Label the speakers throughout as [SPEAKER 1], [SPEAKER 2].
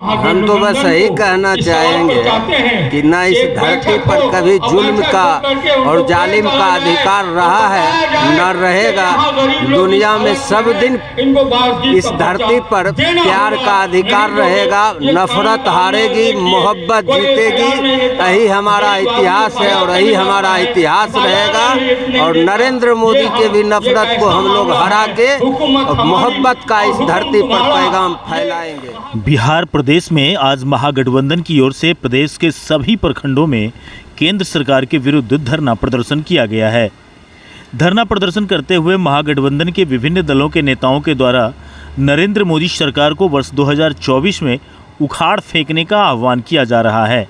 [SPEAKER 1] हम तो बस यही कहना चाहेंगे कि न इस धरती पर कभी जुल्म का और जालिम का अधिकार रहा है न रहेगा। दुनिया में सब दिन इस धरती पर प्यार का अधिकार रहेगा। नफरत हारेगी, मोहब्बत जीतेगी। यही हमारा इतिहास है और यही हमारा इतिहास रहेगा। और नरेंद्र मोदी के भी नफरत को हम लोग हरा के मोहब्बत का इस धरती पर पैगाम फैलाएंगे।
[SPEAKER 2] बिहार प्रदेश में आज महागठबंधन की ओर से प्रदेश के सभी प्रखंडों में केंद्र सरकार के विरुद्ध धरना प्रदर्शन किया गया है। धरना प्रदर्शन करते हुए महागठबंधन के विभिन्न दलों के नेताओं के द्वारा नरेंद्र मोदी सरकार को वर्ष 2024 में उखाड़ फेंकने का आह्वान किया जा रहा है।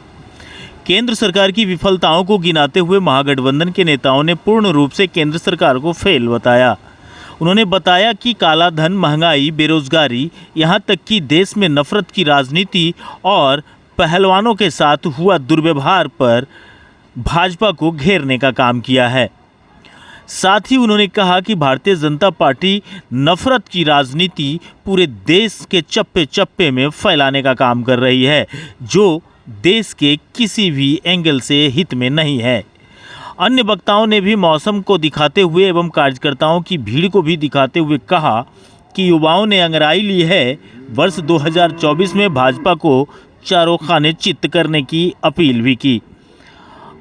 [SPEAKER 2] केंद्र सरकार की विफलताओं को गिनाते हुए महागठबंधन के नेताओं ने पूर्ण रूप से केंद्र सरकार को फेल बताया। उन्होंने बताया कि काला धन, महंगाई, बेरोजगारी, यहाँ तक कि देश में नफरत की राजनीति और पहलवानों के साथ हुआ दुर्व्यवहार पर भाजपा को घेरने का काम किया है। साथ ही उन्होंने कहा कि भारतीय जनता पार्टी नफरत की राजनीति पूरे देश के चप्पे चप्पे में फैलाने का काम कर रही है, जो देश के किसी भी एंगल से हित में नहीं है। अन्य वक्ताओं ने भी मौसम को दिखाते हुए एवं कार्यकर्ताओं की भीड़ को भी दिखाते हुए कहा कि युवाओं ने अंगड़ाई ली है। वर्ष 2024 में भाजपा को चारों खाने चित्त करने की अपील भी की।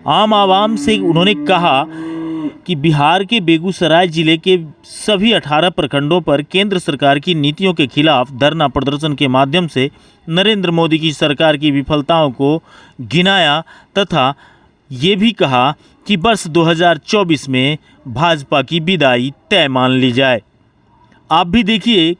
[SPEAKER 2] आम आवाम से उन्होंने कहा कि बिहार के बेगूसराय जिले के सभी 18 प्रखंडों पर केंद्र सरकार की नीतियों के खिलाफ धरना प्रदर्शन के माध्यम से नरेंद्र मोदी की सरकार की विफलताओं को गिनाया तथा ये भी कहा कि वर्ष 2024 में भाजपा की विदाई तय मान ली जाए। आप भी देखिए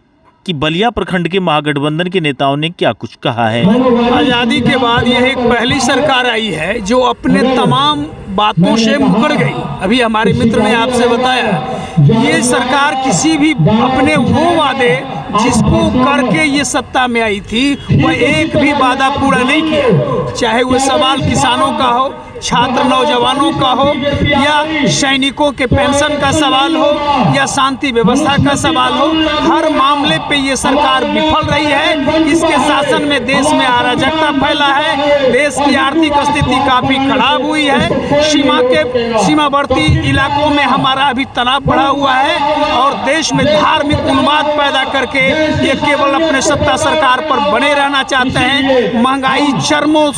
[SPEAKER 2] कि बलिया प्रखंड के महागठबंधन के नेताओं ने क्या कुछ कहा है।
[SPEAKER 3] आज़ादी के बाद यह एक पहली सरकार आई है जो अपने तमाम बातों से मुकर गई। अभी हमारे मित्र ने आपसे बताया ये सरकार किसी भी अपने वो वादे जिसको करके ये सत्ता में आई थी वह एक भी वादा पूरा नहीं किया। चाहे वो सवाल किसानों का हो, छात्र नौजवानों का हो, या सैनिकों के पेंशन का सवाल हो, या शांति व्यवस्था का सवाल हो, हर मामले पे ये सरकार विफल रही है। इसके शासन में देश में अराजकता फैला है, देश की आर्थिक स्थिति काफ़ी खराब हुई है, सीमावर्ती इलाकों में हमारा अभी तनाव बढ़ा हुआ है और देश में धार्मिक उन्माद पैदा करके ये केवल अपने सत्ता सरकार पर बने रहना चाहते हैं। महंगाई चरमों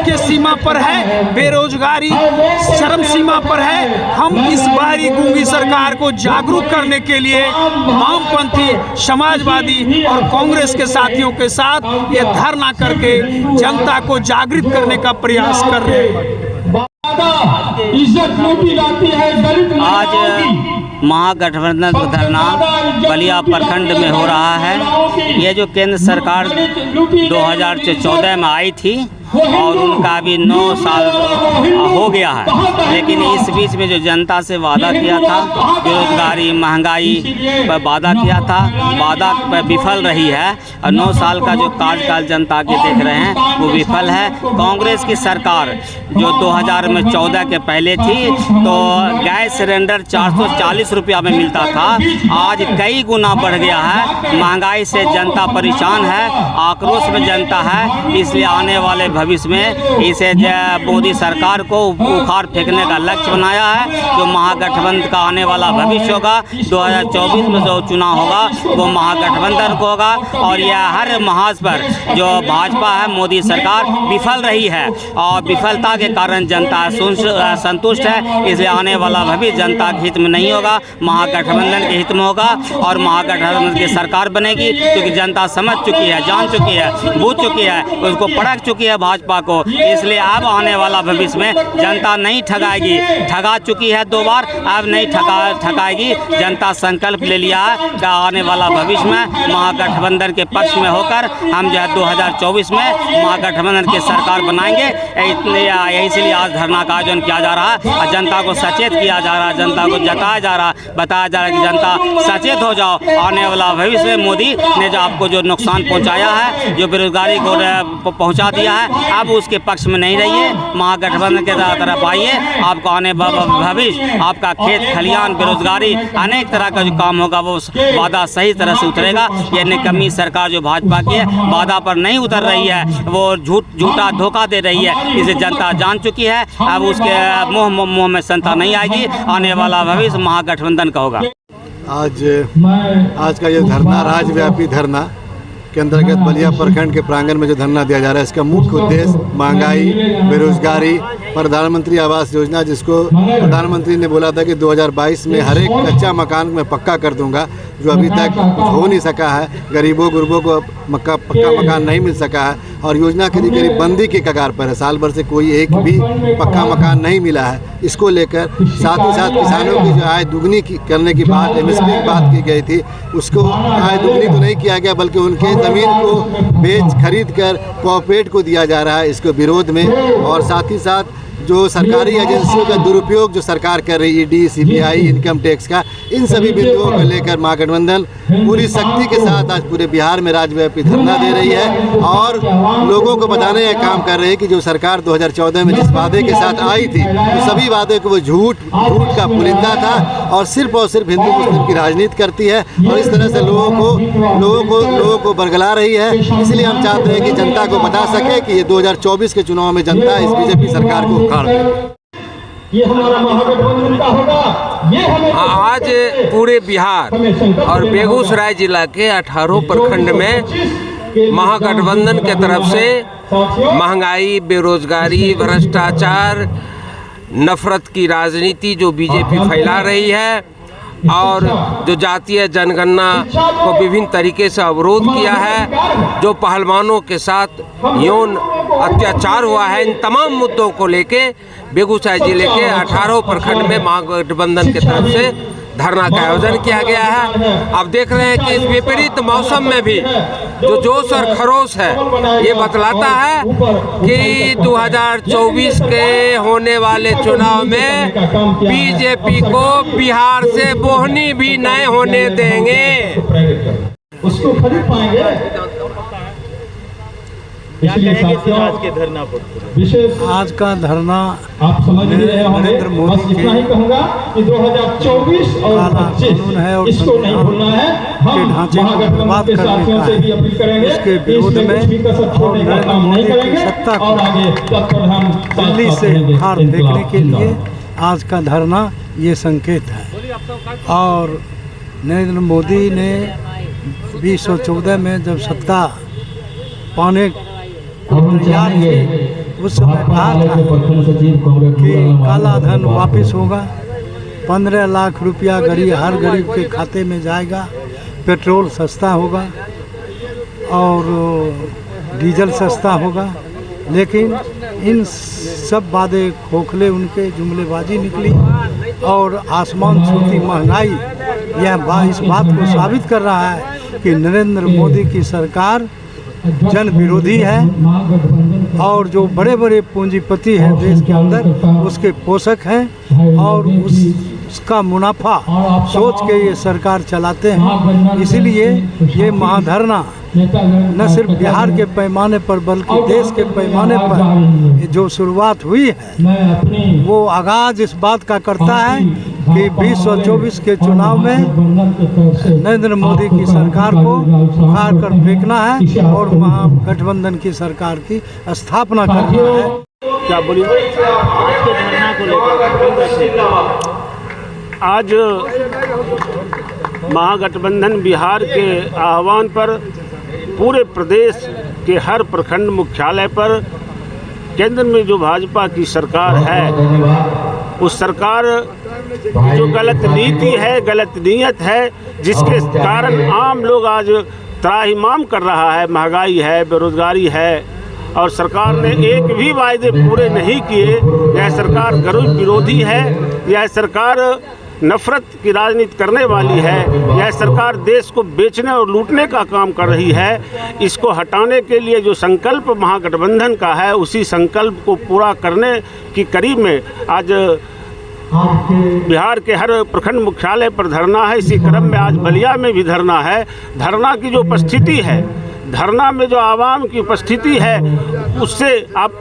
[SPEAKER 3] के सीमा पर है, बेरोजगारी चरम सीमा पर है। हम इस बाहरी गूंगी सरकार को जागरूक करने के लिए वामपंथी, समाजवादी और कांग्रेस के साथियों के साथ ये धरना करके जनता को जागृत करने का प्रयास कर रहे हैं।
[SPEAKER 4] आज महागठबंधन का धरना बलिया प्रखंड में हो रहा है। ये जो केंद्र सरकार 2014 में आई थी और उनका अभी 9 साल हो गया है, लेकिन इस बीच में जो जनता से वादा किया था, बेरोजगारी, महंगाई पर वादा किया था, वादा पर विफल रही है और 9 साल का जो कार्यकाल जनता के देख रहे हैं वो विफल है। कांग्रेस की सरकार जो 2014 के पहले थी तो गैस सिलेंडर 440 रुपया में मिलता था, आज कई गुना बढ़ गया है। महंगाई से जनता परेशान है, आक्रोश में जनता है। इसलिए आने वाले भविष्य में इसे मोदी सरकार को उखाड़ फेंकने का लक्ष्य बनाया है। जो महागठबंधन का आने वाला भविष्य होगा, 2024 में जो चुनाव होगा वो महागठबंधन को होगा। और यह हर महाज पर जो भाजपा है, मोदी सरकार विफल रही है और विफलता के कारण जनता संतुष्ट है। इसलिए आने वाला भविष्य जनता के हित में नहीं होगा, महागठबंधन के हित में होगा और महागठबंधन की सरकार बनेगी, क्योंकि जनता समझ चुकी है, जान चुकी है, बूझ चुकी है, उसको परख चुकी है भाजपा को। इसलिए अब आने वाला भविष्य में जनता नहीं ठगाएगी, ठगा चुकी है 2 बार, अब नहीं ठगाएगी। जनता संकल्प ले लिया है कि आने वाला भविष्य में महागठबंधन के पक्ष में होकर हम जो है 2024 में महागठबंधन की सरकार बनाएंगे। इसलिए आज धरना का आयोजन किया जा रहा है और जनता को सचेत किया जा रहा है, जनता को जताया जा रहा है, बताया जा रहा है कि जनता सचेत हो जाओ। आने वाला भविष्य में मोदी ने जो आपको जो नुकसान पहुंचाया है, जो बेरोजगारी को पहुंचा दिया है, अब उसके पक्ष में नहीं रहिए, महागठबंधन के तरफ आइए। आपको आने भविष्य आपका खेत खलियान, बेरोजगारी, अनेक तरह का जो काम होगा वो वादा सही तरह से उतरेगा। ये निकम्मी सरकार जो भाजपा की है, वादा पर नहीं उतर रही है, वो झूठा धोखा दे रही है। इसे जनता जान चुकी है। अब उसके मुंह में संता नहीं आएगी। आने वाला भविष्य महागठबंधन का होगा।
[SPEAKER 5] आज का ये धरना, राज्यव्यापी धरना के अंतर्गत बलिया प्रखंड के प्रांगण में जो धरना दिया जा रहा है, इसका मुख्य उद्देश्य महंगाई, बेरोजगारी, प्रधानमंत्री आवास योजना, जिसको प्रधानमंत्री ने बोला था कि 2022 में हर एक कच्चा मकान मैं पक्का कर दूंगा, जो अभी तक हो नहीं सका है। गरीबों गुरबों को पक्का मकान नहीं मिल सका है और योजना करीब करीब बंदी के कगार पर है। साल भर से कोई एक भी पक्का मकान नहीं मिला है। इसको लेकर साथ ही साथ किसानों की जो आय दुगनी करने की बात, MSP की बात की गई थी, उसको आय दुगनी तो नहीं किया गया, बल्कि उनके ज़मीन को खरीद कर कॉर्पोरेट को दिया जा रहा है, इसके विरोध में। और साथ ही साथ जो सरकारी एजेंसियों का दुरुपयोग जो सरकार कर रही है, ED, CBI, इनकम टैक्स का, इन सभी बिंदुओं को लेकर महागठबंधन पूरी शक्ति के साथ आज पूरे बिहार में राज्यव्यापी धरना दे रही है और लोगों को बताने का काम कर रही है कि जो सरकार 2014 में जिस वादे के साथ आई थी, वो सभी वादे को वो झूठ का पुलिंदा था और सिर्फ हिंदू मुस्लिम की राजनीति करती है और इस तरह से लोगों को बरगला रही है। इसलिए हम चाहते हैं कि जनता को बता सके कि ये 2024 के चुनाव में जनता इस BJP सरकार को उखाड़ देगी।
[SPEAKER 6] ये हमारा महागठबंधन का होगा। ये हमें
[SPEAKER 1] आज पूरे बिहार और बेगूसराय जिला के 18 प्रखंड में महागठबंधन के तरफ से महंगाई, बेरोजगारी, भ्रष्टाचार, नफरत की राजनीति जो BJP फैला रही है और जो जातीय जनगणना को विभिन्न तरीके से अवरोध किया है, जो पहलवानों के साथ यौन अत्याचार हुआ है, इन तमाम मुद्दों को लेके बेगूसराय जिले के 18 प्रखंड में महागठबंधन की तरफ से धरना का आयोजन किया गया है। अब देख रहे हैं कि इस विपरीत मौसम में भी जो जोश और खरोश है, ये बतलाता है कि 2024 के होने वाले चुनाव में BJP को बिहार से बोहनी भी नहीं होने देंगे।
[SPEAKER 6] उसको खरीद पाएंगे।
[SPEAKER 2] आज के धरना पर
[SPEAKER 6] विशेष
[SPEAKER 3] आज का धरना
[SPEAKER 6] आप समझ नहीं रहे होंगे,
[SPEAKER 3] नरेंद्र मोदी
[SPEAKER 6] बस इतना ही कहूँगा कि 2024 और 25 इसको नहीं भूलना है। हम महागठबंधन के साथियों से भी अपील करेंगे
[SPEAKER 3] इसके विरोध में
[SPEAKER 6] और
[SPEAKER 3] नरेंद्र मोदी की सत्ता
[SPEAKER 6] और आगे तत्पर हम
[SPEAKER 3] दिल्ली से उखाड़ फेंकने के लिए आज का धरना ये संकेत है। और नरेंद्र मोदी ने 2014 में जब सत्ता पाने तैयार थी, उस समय कहा था कि काला धन वापस होगा, 15 लाख रुपया हर गरीब के खाते में जाएगा, पेट्रोल सस्ता होगा और डीजल सस्ता होगा। लेकिन इन सब वादे खोखले उनके जुमलेबाजी निकली और आसमान छूती महंगाई यह इस बात को साबित कर रहा है कि नरेंद्र मोदी की सरकार जन विरोधी है और जो बड़े बड़े पूंजीपति हैं देश के अंदर उसके पोषक हैं और उसका मुनाफा सोच के ये सरकार चलाते हैं। इसीलिए ये महाधरना न सिर्फ बिहार के पैमाने पर बल्कि देश के पैमाने पर जो शुरुआत हुई है वो आगाज इस बात का करता है कि 2024 के चुनाव में नरेंद्र मोदी की सरकार को उखाड़ कर फेंकना है और महागठबंधन की सरकार की स्थापना करना है।
[SPEAKER 2] क्या बोलिए आज के धरना को लेकर?
[SPEAKER 7] आज महागठबंधन बिहार के आह्वान पर पूरे प्रदेश के हर प्रखंड मुख्यालय पर केंद्र में जो भाजपा की सरकार है, उस सरकार जो गलत नीति है, गलत नीयत है, जिसके कारण आम लोग आज त्राहिमाम कर रहा है। महंगाई है, बेरोजगारी है और सरकार ने एक भी वायदे पूरे नहीं किए। यह सरकार गरीब विरोधी है, यह सरकार नफरत की राजनीति करने वाली है, यह सरकार देश को बेचने और लूटने का काम कर रही है। इसको हटाने के लिए जो संकल्प महागठबंधन का है, उसी संकल्प को पूरा करने की करीब में आज बिहार के हर प्रखंड मुख्यालय पर धरना है। इसी क्रम में आज बलिया में भी धरना है। धरना की जो उपस्थिति है धरना में जो आवाम की उपस्थिति है उससे आप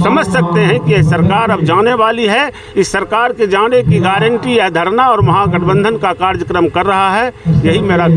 [SPEAKER 7] समझ सकते हैं कि ये सरकार अब जाने वाली है। इस सरकार के जाने की गारंटी यह धरना और महागठबंधन का कार्यक्रम कर रहा है। यही मेरा